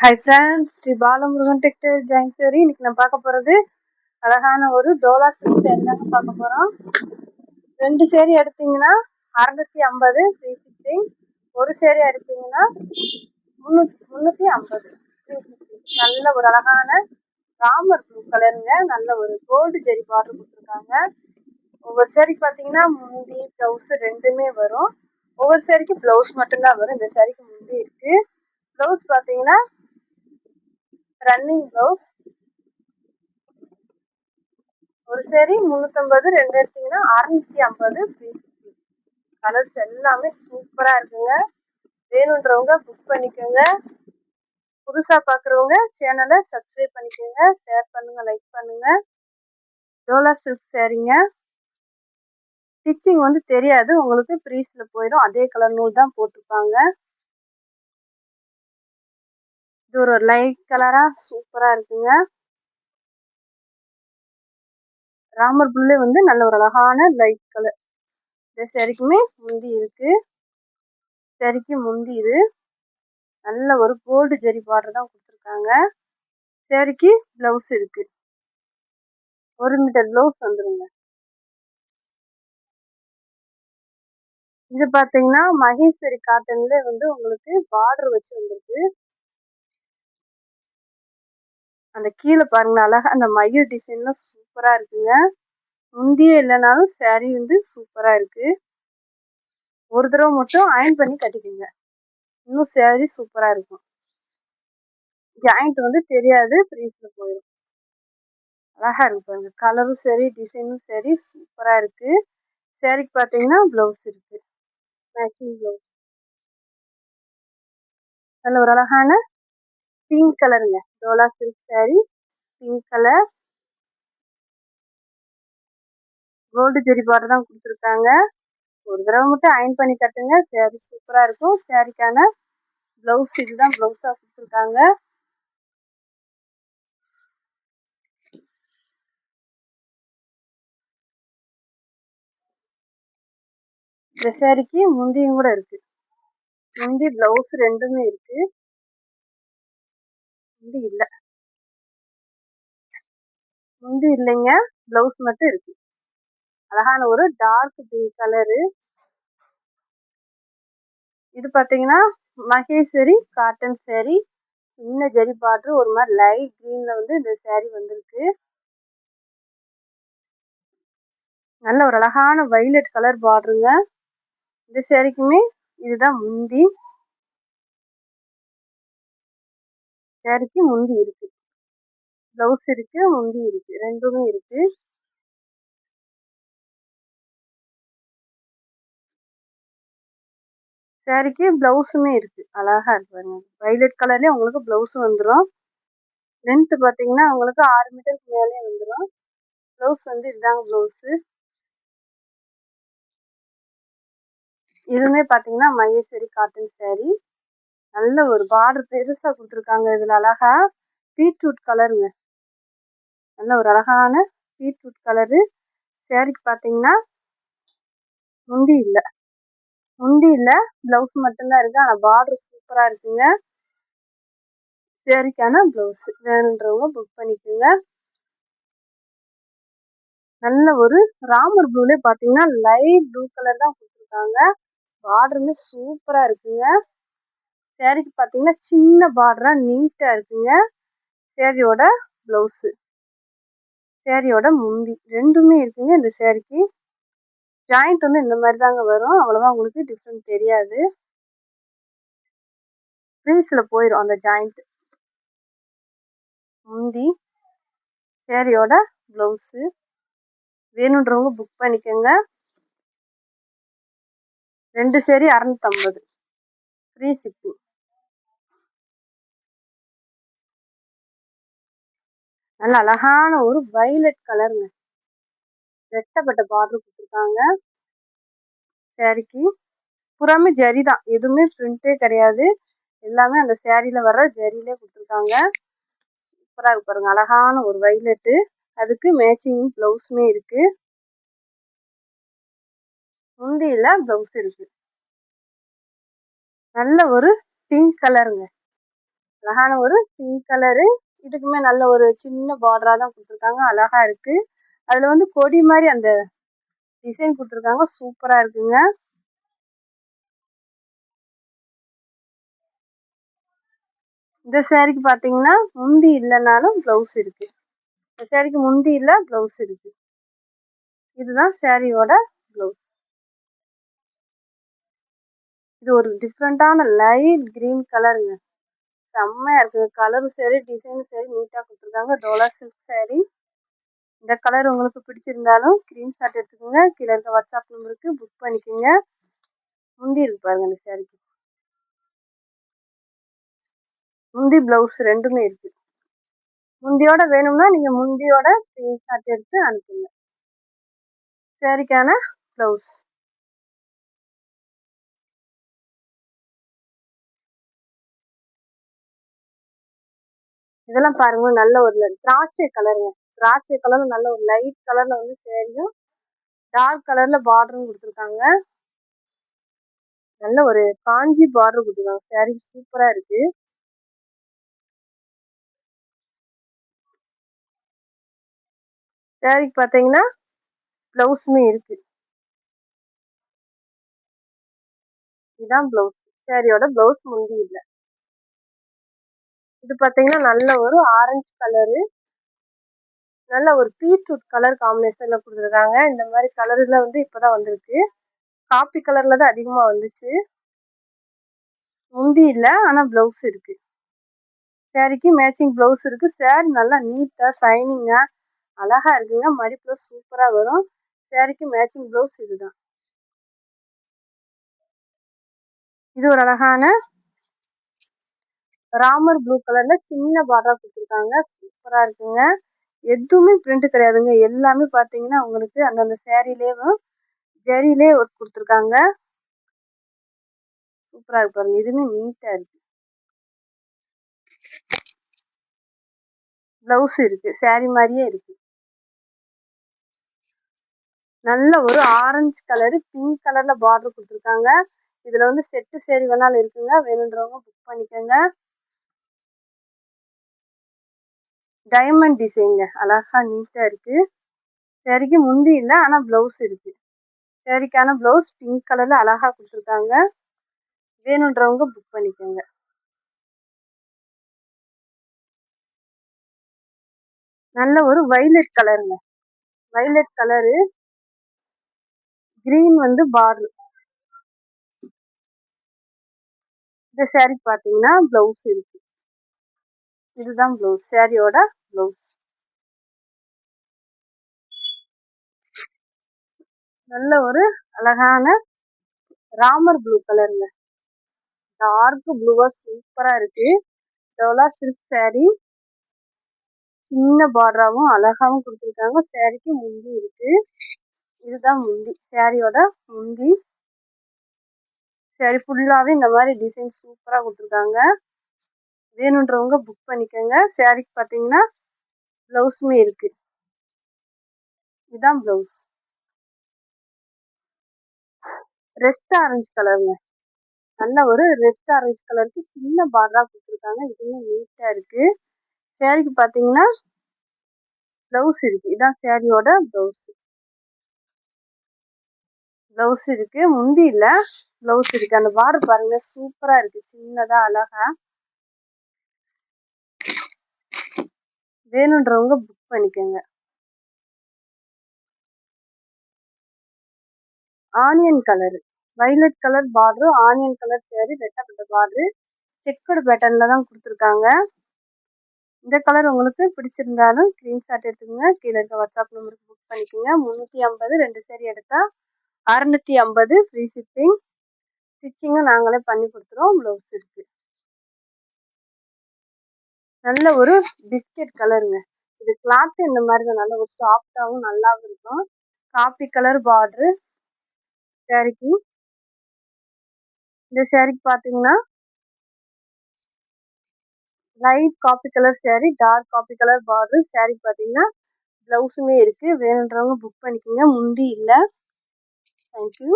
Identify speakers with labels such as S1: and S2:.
S1: High friends, Shri Balamurugan textile join சரி. இன்னைக்கு நான் பார்க்க போகிறது அழகான ஒரு டோலா சில்க் சேரீ தாங்க பார்க்க போகிறோம். 2 சேரீ எடுத்தீங்கன்னா 650 ஃப்ரீ ஷிப்பிங். ஒரு சேரீ எடுத்தீங்கன்னா 350 ஃப்ரீ ஷிப்பிங். நல்ல ஒரு அழகான ராமர் ப்ளூ கலருங்க. நல்ல ஒரு கோல்டு ஜெரி பார்டர் கொடுத்துருக்காங்க. ஒவ்வொரு சேரீக்கு பார்த்தீங்கன்னா முந்தி ப்ளவுஸ் ரெண்டுமே வரும். ஒவ்வொரு சேரீக்கு ப்ளவுஸ் மட்டும்தான் வரும். இந்த சேரீக்கு முந்தி இருக்கு. ப்ளவுஸ் பார்த்தீங்கன்னா ரன்னிங் ப்ளவுஸ். ஒரு சேரீ 350, 2 எடுத்தீங்கன்னா 650 ஃப்ரீ ஷிப்பிங். கலர்ஸ் எல்லாமே சூப்பரா இருக்குங்க. வேணுன்றவங்க புக் பண்ணிக்கோங்க. புதுசா பாக்குறவங்க சேனலை சப்ஸ்கிரைப் பண்ணிக்கோங்க, ஷேர் பண்ணுங்க, லைக் பண்ணுங்க. டோலா சில்க் சேரீங்க. ஸ்டிச்சிங் வந்து தெரியாது உங்களுக்கு, ப்ரீஸ்ல போயிடும். அதே கலர் நூல் தான் போட்டிருப்பாங்க. இது ஒரு லைட் கலரா சூப்பரா இருக்குங்க. ராமர் ப்ளூலே வந்து நல்ல ஒரு அழகான லைட் கலர். இந்த சேரீக்குமே முந்தி இருக்கு. சேரீக்கு முந்தி இது நல்ல ஒரு கோல்டு ஜெரி பார்டர் தான் கொடுத்துருக்காங்க. சேரீக்கு பிளவுஸ் இருக்கு. 1 மீட்டர் பிளவுஸ் வந்துருங்க. இது பாத்தீங்கன்னா மகேஸ்வரி காட்டன்ல வந்து உங்களுக்கு பார்டர் வச்சு வந்திருக்கு. அந்த கீழே பாருங்க, அழகா அந்த மயில் டிசைன்லாம் சூப்பரா இருக்குங்க. முந்தியே இல்லைனாலும் சேரீ வந்து சூப்பரா இருக்கு. ஒரு தடவை மட்டும் அயன் பண்ணி கட்டிக்கோங்க, இன்னும் சேரீ சூப்பரா இருக்கும். ஜாயிண்ட் வந்து தெரியாது, ப்ரீஸ்ல போயிடும். அழகா இருக்கு பாருங்க. கலரும் சரி, டிசைனும் சரி, சூப்பரா இருக்கு. சேரீக்கு பாத்தீங்கன்னா பிளவுஸ் இருக்கு, மேட்சிங் பிளவுஸ். நல்ல ஒரு அழகான பிங்க் கலருங்க. டோலா silk sari, pink colour, gold zari border தான் கொடுத்துருக்காங்க. ஒரு தடவை மட்டும் அயன் பண்ணி கட்டுங்க, சேரீ சூப்பரா இருக்கும். சேரீக்கான பிளவுஸ் இதுதான் பிளவுஸா கொடுத்துருக்காங்க. இந்த சேரீக்கு முந்தியும் கூட இருக்கு. முந்தி பிளவுஸ் ரெண்டுமே இருக்கு. முந்தி இல்ல, முந்தி இல்லைங்க, பிளவுஸ் மட்டும் இருக்கு. அழகான ஒரு டார்க் பிங்க் கலரு. இது பாத்தீங்கன்னா மகேஸ்வரி காட்டன் சேரீ. சின்ன ஜெரி பார்டர், ஒரு மாதிரி லைட் கிரீன்ல வந்து இந்த சேரீ வந்திருக்கு. நல்ல ஒரு அழகான வைலட் கலர் பார்டருங்க. இந்த சேரீக்குமே இதுதான் முந்தி. சேரீக்கு முந்தி இருக்கு, பிளவுஸ் இருக்கு, முந்தி இருக்கு, ரெண்டுமே இருக்கு. சேரீக்கு பிளவுஸுமே இருக்கு. அழகா இருக்கு பாருங்க. வைலட் கலர்லயே உங்களுக்கு பிளவுஸ் வந்துடும். லென்த் பாத்தீங்கன்னா உங்களுக்கு 6 மீட்டருக்கு மேலே வந்துடும். பிளவுஸ் வந்து இதுதாங்க பிளவுஸ். இதுவுமே பாத்தீங்கன்னா மகேஸ்வரி காட்டன் சேரீ. நல்ல ஒரு பார்டர் பெருசா கொடுத்துருக்காங்க. இதுல அழகா பீட்ரூட் கலருங்க. நல்ல ஒரு அழகான பீட்ரூட் கலரு. சேரீக்கு பாத்தீங்கன்னா முந்தி இல்ல, முந்தி இல்ல, பிளவுஸ் மட்டும்தான் இருக்கு. ஆனா பார்டர் சூப்பரா இருக்குங்க. சேரீக்கான பிளவுஸ் வேணுன்றவங்க புக் பண்ணிக்கோங்க. நல்ல ஒரு ராமர் ப்ளூலே பாத்தீங்கன்னா லைட் ப்ளூ கலர் தான் கொடுத்துருக்காங்க. பார்டருமே சூப்பரா இருக்குங்க. சேரீக்கு பாத்தீங்கன்னா சின்ன பார்டரா நீட்டா இருக்குங்க. சேரீயோட பிளவுஸ், சேரீயோட முந்தி ரெண்டுமே இருக்குங்க. இந்த சேரீக்கு ஜாயிண்ட் வந்து இந்த மாதிரி தாங்க வரும். அவ்வளவா உங்களுக்கு டிஃப்ரெண்ட் தெரியாது, ப்ரீஸ்ல போயிடும் அந்த ஜாயிண்ட். முந்தி, சேரீயோட பிளவுஸ். வேணுன்றவங்க புக் பண்ணிக்கோங்க. 2 சேரீ 650 ஃப்ரீ ஷிப்பிங். நல்ல அழகான ஒரு வைலட் கலருங்க. ரெட்டப்பட்ட பார்டர் கொடுத்துருக்காங்க. சேரீக்கு புறாமே ஜரி தான், எதுவுமே பிரிண்டே கிடையாது. எல்லாமே அந்த சேரீல வர்ற ஜரியிலே கொடுத்துருக்காங்க. சூப்பரா இருக்கு பாருங்க. அழகான ஒரு வைலட்டு, அதுக்கு மேட்சிங் பிளவுஸுமே இருக்கு. முந்தியில பிளவுஸ் இருக்கு. நல்ல ஒரு பிங்க் கலருங்க. அழகான ஒரு பிங்க் கலரு. இதுக்குமே நல்ல ஒரு சின்ன பார்டரா தான் கொடுத்துருக்காங்க. அழகா இருக்கு. அதுல வந்து கொடி மாதிரி அந்த டிசைன் கொடுத்துருக்காங்க. சூப்பரா இருக்குங்க. இந்த சாரிக்கு பாத்தீங்கன்னா முந்தி இல்லைனாலும் பிளவுஸ் இருக்கு. இந்த சாரிக்கு முந்தி இல்ல, பிளவுஸ் இருக்கு. இதுதான் சாரியோட பிளவுஸ். இது ஒரு டிஃப்ரெண்டான லைட் கிரீன் கலருங்க. செம்மையா இருக்கு. கலரும் சரி, டிசைனும் சரி, நீட்டா கொடுத்துருக்காங்க. Dola silk sorry. இந்த கலர் உங்களுக்கு பிடிச்சிருந்தாலும் ஸ்கிரீன்ஷாட் எடுத்துக்கோங்க. கீழே இருக்க வாட்ஸ்அப் நம்பருக்கு புக் பண்ணிக்கோங்க. முந்தி இருக்கு பாருங்க. இந்த சாரிக்கு முந்தி பிளவுஸ் ரெண்டுமே இருக்கு. முந்தியோட வேணும்னா நீங்க முந்தியோட ஸ்கிரீன்ஷாட் எடுத்து அனுப்புங்க. சாரிக்கான பிளவுஸ். இதெல்லாம் பாருங்க, நல்ல ஒரு திராட்சை கலருங்க. திராட்சை கலர் நல்ல ஒரு லைட் கலர்ல வந்து சாரியும் டார்க் கலர்ல பார்டரும் கொடுத்துருக்காங்க. நல்ல ஒரு காஞ்சி பார்டர் கொடுத்துருக்காங்க. சாரி சூப்பரா இருக்கு. சாரிக்கு பாத்தீங்கன்னா பிளவுஸுமே இருக்கு. இதுதான் பிளவுஸ். சாரியோட பிளவுஸ் முந்தி இல்ல. இது பாத்தீங்கன்னா நல்ல ஒரு ஆரஞ்சு கலரு, நல்ல ஒரு பீட்ரூட் கலர் காம்பினேஷன்ல கொடுத்துருக்காங்க. இந்த மாதிரி கலர்ல வந்து இப்பதான் வந்திருக்கு. காப்பி கலர்ல தான் அதிகமா வந்துச்சு. முந்தி இல்ல, ஆனா பிளவுஸ் இருக்கு. சாரிக்கு மேட்சிங் பிளவுஸ் இருக்கு. சாரி நல்லா நீட்டா ஷைனிங்கா அழகா இருக்குங்க. மடிப்புல சூப்பரா வரும். சாரிக்கு மேட்சிங் பிளவுஸ் இதுதான். இது ஒரு அழகான ராமர் ப்ளூ கலர்ல சின்ன பார்டரா கொடுத்துருக்காங்க. சூப்பரா இருக்குங்க. எதுவுமே பிரிண்ட் கிடையாதுங்க. எல்லாமே பாத்தீங்கன்னா உங்களுக்கு அந்தந்த சாரிலேயும் ஜரியிலே ஒர்க் கொடுத்துருக்காங்க. சூப்பரா இருக்கு பாருங்க. இதுவுமே நீட்டா இருக்கு. பிளவுஸ் இருக்கு. சாரி மாதிரியே இருக்கு. நல்ல ஒரு ஆரஞ்சு கலரு பிங்க் கலர்ல பார்டர் கொடுத்துருக்காங்க. இதுல வந்து செட்டு சேரி வேணாலும் இருக்குங்க. வேணுன்றவங்க புக் பண்ணிக்கோங்க. டைமண்ட் டிசைனுங்க. அழகா நீட்டா இருக்கு. சாரிக்கு முந்தி இல்லை, ஆனா பிளவுஸ் இருக்கு. சாரிக்கான பிளவுஸ் பிங்க் கலர்ல அழகா கொடுத்துருக்காங்க. வேணுன்றவங்க புக் பண்ணிக்கோங்க. நல்ல ஒரு வைலட் கலருங்க. வைலட் கலரு, கிரீன் வந்து பார்டர். இந்த சாரிக்கு பாத்தீங்கன்னா பிளவுஸ் இருக்கு. இதுதான் பிளவுஸ். சாரியோட பிளவுஸ். நல்ல ஒரு அழகான ராமர் ப்ளூ கலருங்க. டார்க் ப்ளூவா சூப்பரா இருக்கு. Dola silk sorry. சின்ன பார்டராவும் அழகாவும் கொடுத்துருக்காங்க. சாரிக்கு முந்தி இருக்கு. இதுதான் முந்தி. சாரியோட முந்தி. சாரி ஃபுல்லாவே இந்த மாதிரி டிசைன் சூப்பரா கொடுத்துருக்காங்க. வேணுன்றவங்க புக் பண்ணிக்கோங்க. சாரிக்கு பாத்தீங்கன்னா பிளவுஸுமே இருக்கு. இதுதான் பிளவுஸ். ரெஸ்ட் ஆரஞ்சு கலருங்க. நல்ல ஒரு ரெஸ்ட் ஆரஞ்சு கலருக்கு சின்ன பார்டரா கொடுத்துருக்காங்க. இதுவுமே நீட்டா இருக்கு. சாரிக்கு பாத்தீங்கன்னா பிளவுஸ் இருக்கு. இதான் சாரியோட பிளவுஸ். பிளவுஸ் இருக்கு. முந்தி இல்ல, பிளவுஸ் இருக்கு. அந்த பார்டர் பாருங்க, சூப்பரா இருக்கு. சின்னதா அழகா. வேணுன்றவங்க புக் பண்ணிக்கோங்க. Onion colour, violet colour border, onion colour sari, ரெட்டப்பட்ட பார்டர், செக்குடு பேட்டர்ன்ல தான் கொடுத்துருக்காங்க. இந்த கலர் உங்களுக்கு பிடிச்சிருந்தாலும் ஸ்கிரீன்ஷாட் எடுத்துக்கோங்க. கீழே இருக்க வாட்ஸ்அப் நம்பருக்கு புக் பண்ணிக்கோங்க. 350 2 சாரி எடுத்தா 650 ஃப்ரீ ஷிப்பிங். ஸ்டிச்சிங்கும் நாங்களே பண்ணி கொடுத்துருவோம். பிளவுஸ் இருக்கு. நல்ல ஒரு பிஸ்கெட் கலருங்க. இது கிளாத் இந்த மாதிரி தான், நல்ல ஒரு சாஃப்டாகவும் நல்லாவும் இருக்கும். காப்பி கலர் பார்டரு சாரிக்கு. இந்த சாரிக்கு பாத்தீங்கன்னா light coffee colour sari, dark coffee colour border. சாரிக்கு பாத்தீங்கன்னா பிளவுஸுமே இருக்கு. வேணுன்றவங்க புக் பண்ணிக்கோங்க. முந்தி இல்லை. தேங்க்யூ.